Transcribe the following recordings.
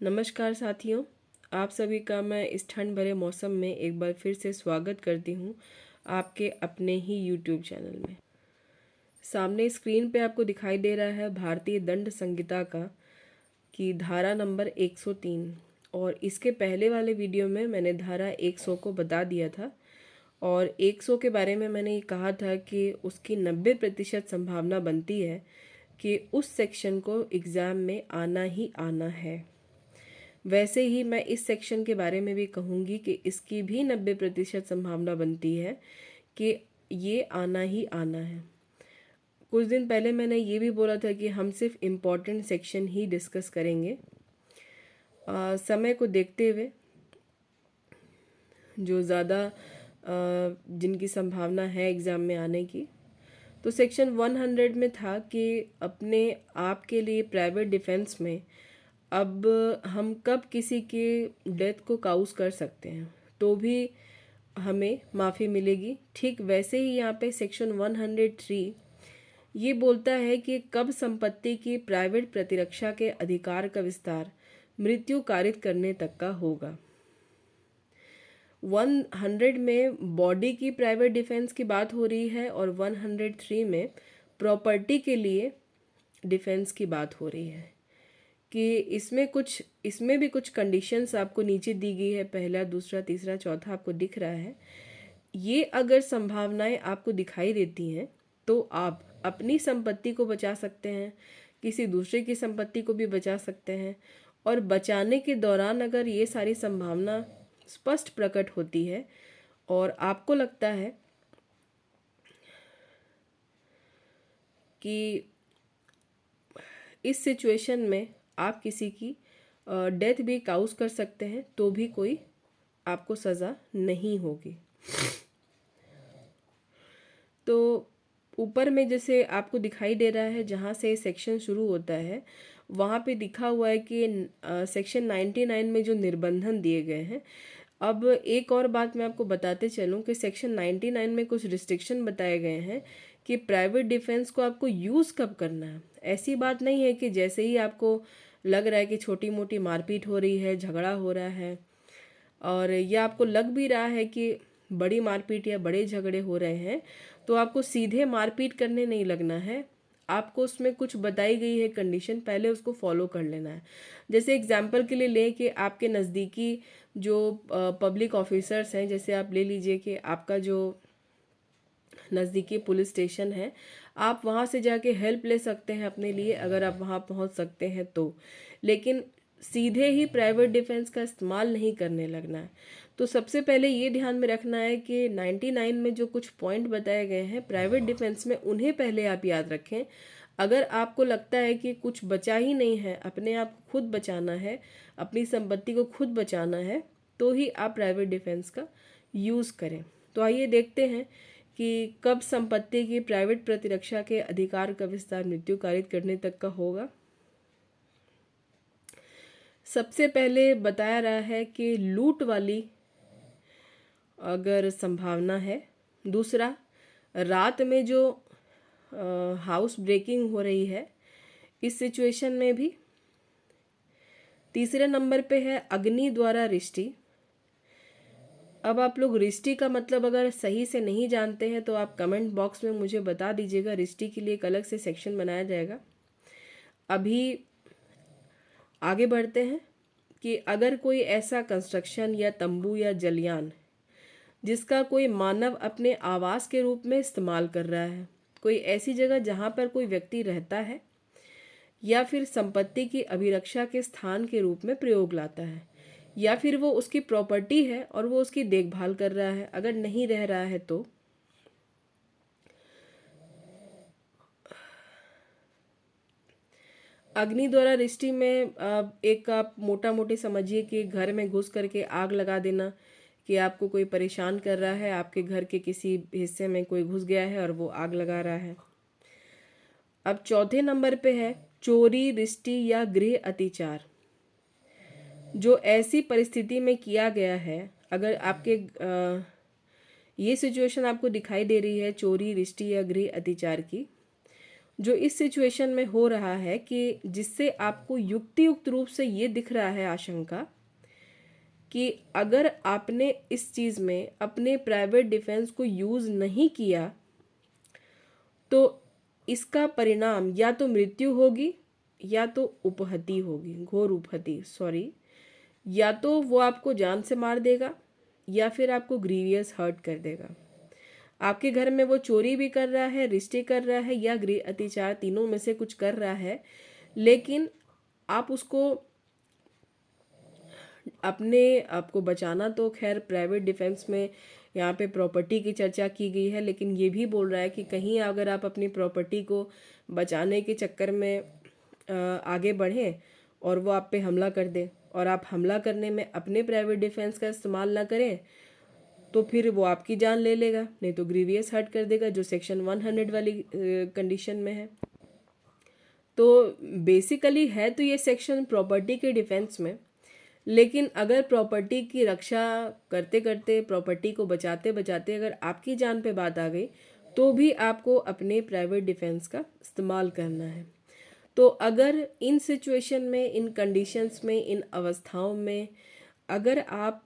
नमस्कार साथियों, आप सभी का मैं इस ठंड भरे मौसम में एक बार फिर से स्वागत करती हूँ आपके अपने ही YouTube चैनल में। सामने स्क्रीन पे आपको दिखाई दे रहा है भारतीय दंड संहिता का की धारा नंबर 103 और इसके पहले वाले वीडियो में मैंने धारा 100 को बता दिया था और 100 के बारे में मैंने ये कहा था कि उसकी 90% संभावना बनती है कि उस सेक्शन को एग्ज़ाम में आना ही आना है। वैसे ही मैं इस सेक्शन के बारे में भी कहूँगी कि इसकी भी 90% संभावना बनती है कि ये आना ही आना है। कुछ दिन पहले मैंने ये भी बोला था कि हम सिर्फ इम्पॉर्टेंट सेक्शन ही डिस्कस करेंगे। समय को देखते हुए जो ज़्यादा जिनकी संभावना है एग्ज़ाम में आने की, तो सेक्शन 100 में था कि अपने आप के लिए प्राइवेट डिफेंस में अब हम कब किसी के डेथ को काउज कर सकते हैं तो भी हमें माफ़ी मिलेगी। ठीक वैसे ही यहाँ पे सेक्शन 103 ये बोलता है कि कब संपत्ति की प्राइवेट प्रतिरक्षा के अधिकार का विस्तार मृत्यु कारित करने तक का होगा। 100 में बॉडी की प्राइवेट डिफेंस की बात हो रही है और 103 में प्रॉपर्टी के लिए डिफेंस की बात हो रही है कि इसमें भी कुछ कंडीशंस आपको नीचे दी गई है। पहला, दूसरा, तीसरा, चौथा आपको दिख रहा है। ये अगर संभावनाएं आपको दिखाई देती हैं तो आप अपनी संपत्ति को बचा सकते हैं, किसी दूसरे की संपत्ति को भी बचा सकते हैं और बचाने के दौरान अगर ये सारी संभावना स्पष्ट प्रकट होती है और आपको लगता है कि इस सिचुएशन में आप किसी की डेथ भी काउज कर सकते हैं तो भी कोई आपको सज़ा नहीं होगी। तो ऊपर में जैसे आपको दिखाई दे रहा है जहाँ से सेक्शन शुरू होता है वहाँ पे लिखा हुआ है कि सेक्शन 99 में जो निर्बंधन दिए गए हैं। अब एक और बात मैं आपको बताते चलूँ कि सेक्शन 99 में कुछ रिस्ट्रिक्शन बताए गए हैं कि प्राइवेट डिफेंस को आपको यूज़ कब करना है। ऐसी बात नहीं है कि जैसे ही आपको लग रहा है कि छोटी मोटी मारपीट हो रही है, झगड़ा हो रहा है और या आपको लग भी रहा है कि बड़ी मारपीट या बड़े झगड़े हो रहे हैं तो आपको सीधे मारपीट करने नहीं लगना है। आपको उसमें कुछ बताई गई है कंडीशन, पहले उसको फॉलो कर लेना है। जैसे एग्जांपल के लिए लें कि आपके नज़दीकी जो पब्लिक ऑफिसर्स हैं, जैसे आप ले लीजिए कि आपका जो नज़दीकी पुलिस स्टेशन है, आप वहाँ से जाके हेल्प ले सकते हैं अपने लिए अगर आप वहाँ पहुँच सकते हैं तो। लेकिन सीधे ही प्राइवेट डिफेंस का इस्तेमाल नहीं करने लगना है। तो सबसे पहले ये ध्यान में रखना है कि 99 में जो कुछ पॉइंट बताए गए हैं प्राइवेट डिफेंस में, उन्हें पहले आप याद रखें। अगर आपको लगता है कि कुछ बचा ही नहीं है, अपने आप को खुद बचाना है, अपनी संपत्ति को खुद बचाना है, तो ही आप प्राइवेट डिफेंस का यूज़ करें। तो आइए देखते हैं कि कब संपत्ति की प्राइवेट प्रतिरक्षा के अधिकार का विस्तार मृत्यु कारित करने तक का होगा। सबसे पहले बताया रहा है कि लूट वाली अगर संभावना है। दूसरा, रात में जो हाउस ब्रेकिंग हो रही है इस सिचुएशन में भी। तीसरे नंबर पे है अग्नि द्वारा रिष्टि। अब आप लोग रिष्टि का मतलब अगर सही से नहीं जानते हैं तो आप कमेंट बॉक्स में मुझे बता दीजिएगा। रिष्टि के लिए एक अलग से सेक्शन बनाया जाएगा। अभी आगे बढ़ते हैं कि अगर कोई ऐसा कंस्ट्रक्शन या तंबू या जलयान जिसका कोई मानव अपने आवास के रूप में इस्तेमाल कर रहा है, कोई ऐसी जगह जहाँ पर कोई व्यक्ति रहता है या फिर संपत्ति की अभिरक्षा के स्थान के रूप में प्रयोग लाता है, या फिर वो उसकी प्रॉपर्टी है और वो उसकी देखभाल कर रहा है, अगर नहीं रह रहा है तो अग्नि द्वारा रिष्टि में एक आप मोटा मोटी समझिए कि घर में घुस करके आग लगा देना कि आपको कोई परेशान कर रहा है, आपके घर के किसी हिस्से में कोई घुस गया है और वो आग लगा रहा है। अब चौथे नंबर पे है चोरी, रिष्टि या गृह अतिचार। जो ऐसी परिस्थिति में किया गया है, अगर आपके ये सिचुएशन आपको दिखाई दे रही है चोरी, रिष्टि या गृह अतिचार की, जो इस सिचुएशन में हो रहा है कि जिससे आपको युक्तियुक्त रूप से ये दिख रहा है आशंका कि अगर आपने इस चीज़ में अपने प्राइवेट डिफेंस को यूज़ नहीं किया तो इसका परिणाम या तो मृत्यु होगी या तो उपहति होगी, घोर उपहति, सॉरी। या तो वो आपको जान से मार देगा या फिर आपको ग्रीवियस हर्ट कर देगा। आपके घर में वो चोरी भी कर रहा है, रिश्ते कर रहा है या गृह अतिचार, तीनों में से कुछ कर रहा है, लेकिन आप उसको अपने आपको बचाना तो खैर प्राइवेट डिफेंस में यहाँ पे प्रॉपर्टी की चर्चा की गई है, लेकिन ये भी बोल रहा है कि कहीं अगर आप अपनी प्रॉपर्टी को बचाने के चक्कर में आगे बढ़ें और वो आप पे हमला कर दे और आप हमला करने में अपने प्राइवेट डिफेंस का इस्तेमाल ना करें तो फिर वो आपकी जान ले लेगा, नहीं तो ग्रीवियस हर्ट कर देगा, जो सेक्शन 100 वाली कंडीशन में है। तो बेसिकली है तो ये सेक्शन प्रॉपर्टी के डिफेंस में, लेकिन अगर प्रॉपर्टी की रक्षा करते करते, प्रॉपर्टी को बचाते बचाते अगर आपकी जान पे बात आ गई तो भी आपको अपने प्राइवेट डिफेंस का इस्तेमाल करना है। तो अगर इन सिचुएशन में, इन कंडीशंस में, इन अवस्थाओं में अगर आप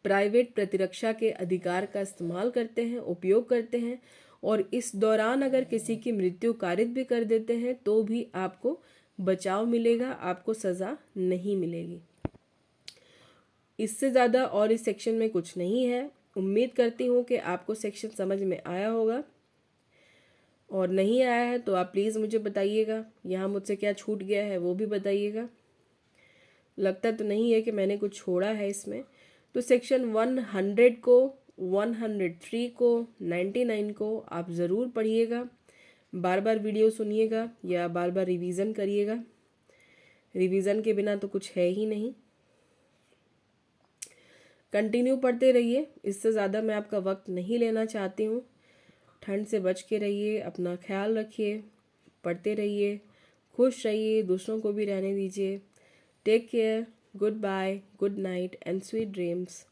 प्राइवेट प्रतिरक्षा के अधिकार का इस्तेमाल करते हैं, उपयोग करते हैं और इस दौरान अगर किसी की मृत्यु कारित भी कर देते हैं तो भी आपको बचाव मिलेगा, आपको सज़ा नहीं मिलेगी। इससे ज़्यादा और इस सेक्शन में कुछ नहीं है। उम्मीद करती हूँ कि आपको सेक्शन समझ में आया होगा, और नहीं आया है तो आप प्लीज़ मुझे बताइएगा, यहाँ मुझसे क्या छूट गया है वो भी बताइएगा। लगता तो नहीं है कि मैंने कुछ छोड़ा है इसमें। तो सेक्शन 100 को, 103 को, 99 को आप ज़रूर पढ़िएगा, बार बार वीडियो सुनिएगा या बार बार रिवीज़न करिएगा। रिवीज़न के बिना तो कुछ है ही नहीं। कंटिन्यू पढ़ते रहिए, इससे ज़्यादा मैं आपका वक्त नहीं लेना चाहती हूँ। ठंड से बच के रहिए, अपना ख्याल रखिए, पढ़ते रहिए, खुश रहिए, दूसरों को भी रहने दीजिए। Take care, good bye, good night and sweet dreams.